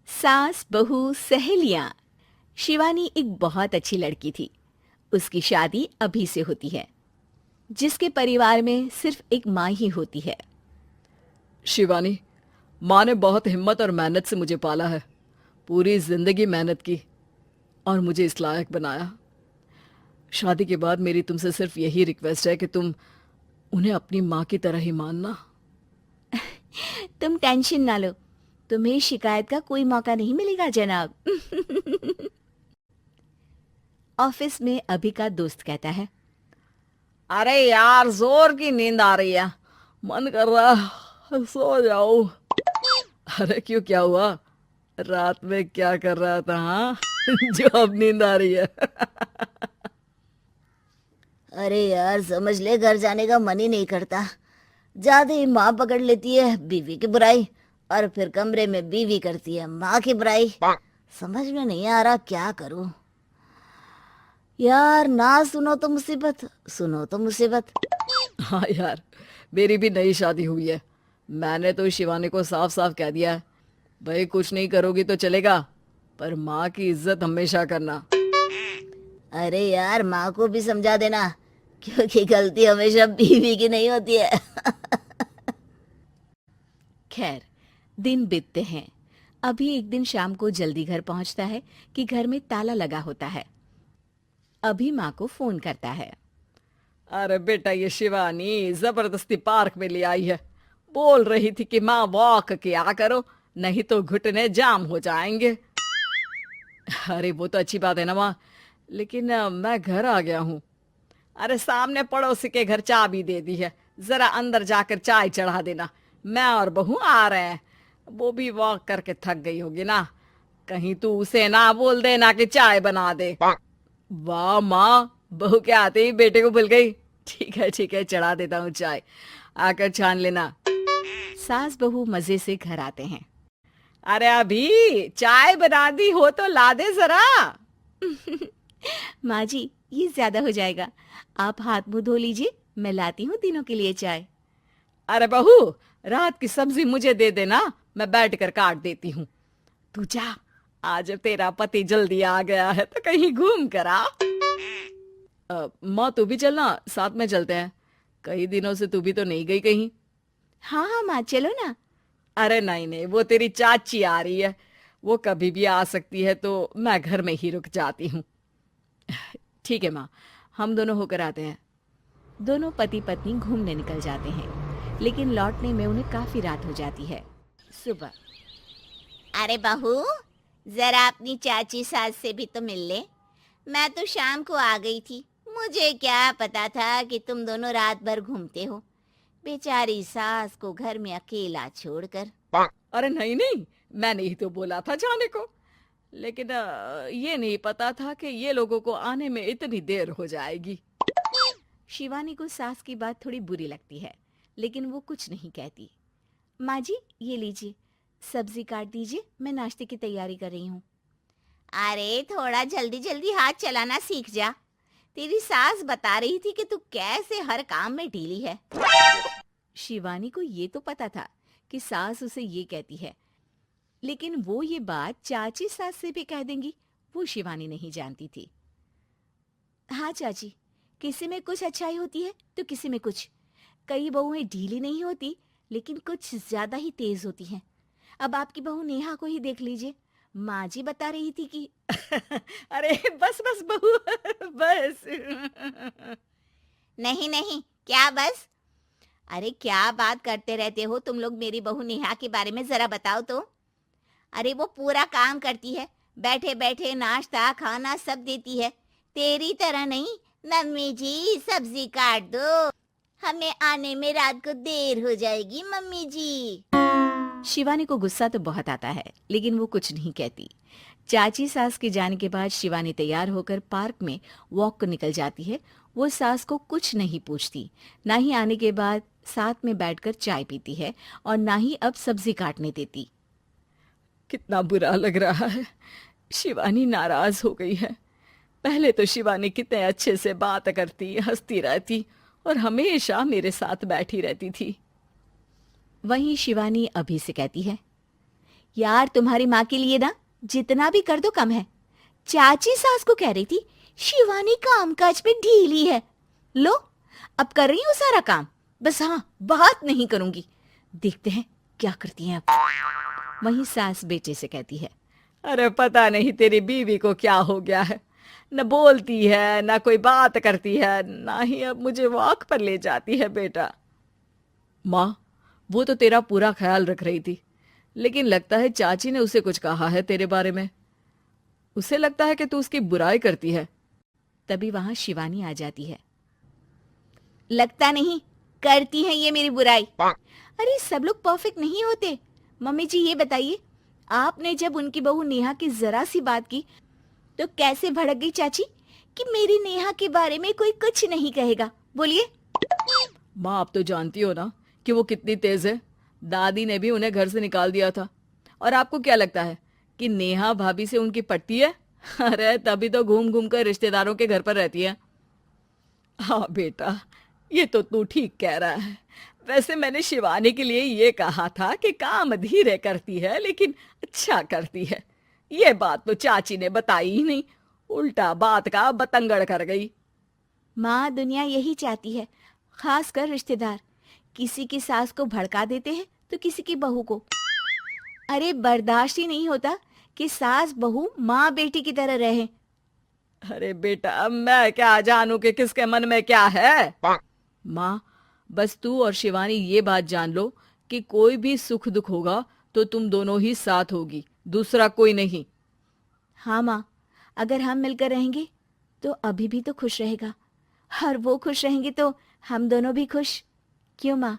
सास बहू सहेलियां। शिवानी एक बहुत अच्छी लड़की थी। उसकी शादी अभी से होती है, जिसके परिवार में सिर्फ एक माँ ही होती है। शिवानी, माँ ने बहुत हिम्मत और मेहनत से मुझे पाला है। पूरी जिंदगी मेहनत की और मुझे इस लायक बनाया। शादी के बाद मेरी तुमसे सिर्फ यही रिक्वेस्ट है कि तुम उन्हें अपनी माँ की तरह ही मानना। तुम टेंशन ना लो, तुम्हें शिकायत का कोई मौका नहीं मिलेगा जनाब। ऑफिस में अभी का दोस्त कहता है, अरे यार, जोर की नींद आ रही है। मन कर रहा है सो जाओ। अरे क्यों, क्या हुआ? रात में क्या कर रहा था? हाँ जो अब नींद आ रही है। अरे यार, समझ ले, घर जाने का मन ही नहीं करता। जाते ही माँ पकड़ लेती है बीवी की बुराई, और फिर कमरे में बीवी करती है माँ की बुराई। समझ में नहीं आ रहा क्या करूं। यार, ना सुनो तो मुसीबत, सुनो तो मुसीबत। हाँ यार, मेरी भी नई शादी हुई है। मैंने तो शिवानी को साफ साफ कह दिया है, भाई कुछ नहीं करोगी तो चलेगा, पर माँ की इज्जत हमेशा करना। अरे यार, माँ को भी समझा देना, क्योंकि गलती हमेशा बीवी की नहीं होती है। खैर, दिन बीतते हैं। अभी एक दिन शाम को जल्दी घर पहुंचता है कि घर में ताला लगा होता है। अभी माँ को फोन करता है। अरे बेटा, ये शिवानी जबरदस्ती पार्क में ले आई है। बोल रही थी कि माँ वॉक किया करो, नहीं तो घुटने जाम हो जाएंगे। अरे वो तो अच्छी बात है ना माँ, लेकिन मैं घर आ गया हूँ। अरे सामने पड़ोसी के घर चाबी दे दी है, जरा अंदर जाकर चाय चढ़ा देना। मैं और बहू आ रहे हैं। वो भी वॉक करके थक गई होगी ना। कहीं तू उसे ना बोल देना कि चाय बना दे। वाह माँ, बहू के आते ही बेटे को भूल गई। ठीक है, चढ़ा देता हूँ चाय, आकर छान लेना। सास बहू मजे से घर आते हैं। अरे अभी चाय बना दी हो तो ला दे जरा। माँ जी, ये ज्यादा हो जाएगा, आप हाथ मुंह धो लीजिए, मैं लाती हूँ तीनों के लिए चाय। अरे बहू, रात की सब्जी मुझे दे देना, मैं बैठ कर काट देती हूँ। तू जा, आज तेरा पति जल्दी आ गया है तो कहीं घूम कर आ। माँ तू भी चलना, साथ में चलते हैं। कई दिनों से तू भी तो नहीं गई कहीं। हाँ हाँ माँ, चलो ना। अरे नहीं नहीं, वो तेरी चाची आ रही है, वो कभी भी आ सकती है, तो मैं घर में ही रुक जाती हूँ। ठीक है माँ, हम दोनों होकर आते हैं। दोनों पति पत्नी घूमने निकल जाते हैं, लेकिन लौटने में उन्हें काफी रात हो जाती है। सुबह, अरे बहू, जरा अपनी चाची सास से भी तो मिल ले। मैं तो शाम को आ गई थी, मुझे क्या पता था कि तुम दोनों रात भर घूमते हो, बेचारी सास को घर में अकेला छोड़कर। अरे नहीं नहीं, मैंने ही तो बोला था जाने को, लेकिन ये नहीं पता था कि ये लोगों को आने में इतनी देर हो जाएगी। शिवानी को सास की बात थोड़ी बुरी लगती है, लेकिन वो कुछ नहीं कहती। माँ जी, ये लीजिए, सब्जी काट दीजिए, मैं नाश्ते की तैयारी कर रही हूँ। अरे थोड़ा जल्दी जल्दी हाथ चलाना सीख जा। तेरी सास बता रही थी कि तू कैसे हर काम में ढीली है। शिवानी को ये तो पता था कि सास उसे ये कहती है, लेकिन वो ये बात चाची सास से भी कह देंगी, वो शिवानी नहीं जानती थी। हाँ चाची, किसी में कुछ अच्छाई होती है तो किसी में कुछ। कई बहुएं ढीली नहीं होती, लेकिन कुछ ज्यादा ही तेज होती हैं। अब आपकी बहू नेहा को ही देख लीजिए, माँ जी बता रही थी कि अरे बस बस बहू, बस। नहीं नहीं, क्या बस? अरे क्या बात करते रहते हो तुम लोग मेरी बहू नेहा के बारे में, जरा बताओ तो। अरे वो पूरा काम करती है, बैठे बैठे नाश्ता खाना सब देती है। तेरी तरह नहीं, मम्मी जी सब्जी काट दो, हमें आने में रात को देर हो जाएगी मम्मी जी। शिवानी को गुस्सा तो बहुत आता है, लेकिन वो कुछ नहीं कहती। चाची सास के जाने के बाद शिवानी तैयार होकर पार्क में वॉक को निकल जाती है। वो सास को कुछ नहीं पूछती, ना ही आने के बाद साथ में बैठकर चाय पीती है, और ना ही अब सब्जी काटने देती। कितना बुरा लग रहा है, शिवानी नाराज हो गई है। पहले तो शिवानी कितने अच्छे से बात करती, हंसती रहती और हमेशा मेरे साथ बैठी रहती थी। वहीं शिवानी अभी से कहती है, यार तुम्हारी माँ के लिए ना जितना भी कर दो कम है। चाची सास को कह रही थी शिवानी कामकाज पे ढीली है। लो अब कर रही हूँ सारा काम, बस हाँ बात नहीं करूंगी। देखते हैं क्या करती हैं अब। वहीं सास बेटे से कहती है, अरे पता नहीं तेरी बीवी को क्या हो गया है, न बोलती है न कोई बात करती है, ना ही अब मुझे वॉक पर ले जाती है बेटा। माँ, वो तो तेरा पूरा ख्याल रख रही थी, लेकिन लगता है चाची ने उसे कुछ कहा है तेरे बारे में। उसे लगता है कि तू उसकी बुराई करती है। तभी वहां शिवानी आ जाती है। लगता नहीं, करती है ये मेरी बुराई। अरे सब लोग परफेक्ट नहीं होते। मम्मी जी ये बताइए, आपने जब उनकी बहू नेहा की जरा सी बात की तो कैसे भड़क गई चाची कि मेरी नेहा के बारे में कोई कुछ नहीं कहेगा। बोलिए। माँ, आप तो जानती हो ना कि वो कितनी तेज है। दादी ने भी उन्हें घर से निकाल दिया था। और आपको क्या लगता है कि नेहा भाभी से उनकी पटती है? अरे तभी तो घूम घूम कर रिश्तेदारों के घर पर रहती है। हाँ बेटा, ये तो तू ठीक कह रहा है। वैसे मैंने शिवानी के लिए ये कहा था कि काम धीरे करती है लेकिन अच्छा करती है। ये बात तो चाची ने बताई ही नहीं, उल्टा बात का बतंगड़ कर गई। माँ, दुनिया यही चाहती है, खासकर रिश्तेदार। किसी की सास को भड़का देते हैं तो किसी की बहू को। अरे बर्दाश्त ही नहीं होता कि सास बहू माँ बेटी की तरह रहे। अरे बेटा, मैं क्या जानूं कि किसके मन में क्या है। माँ, बस तू और शिवानी ये बात जान लो कि कोई भी सुख दुख होगा तो तुम दोनों ही साथ होगी, दूसरा कोई नहीं। हाँ माँ, अगर हम मिलकर रहेंगे तो अभी भी तो खुश रहेगा, और वो खुश रहेंगे तो हम दोनों भी खुश। क्यों माँ?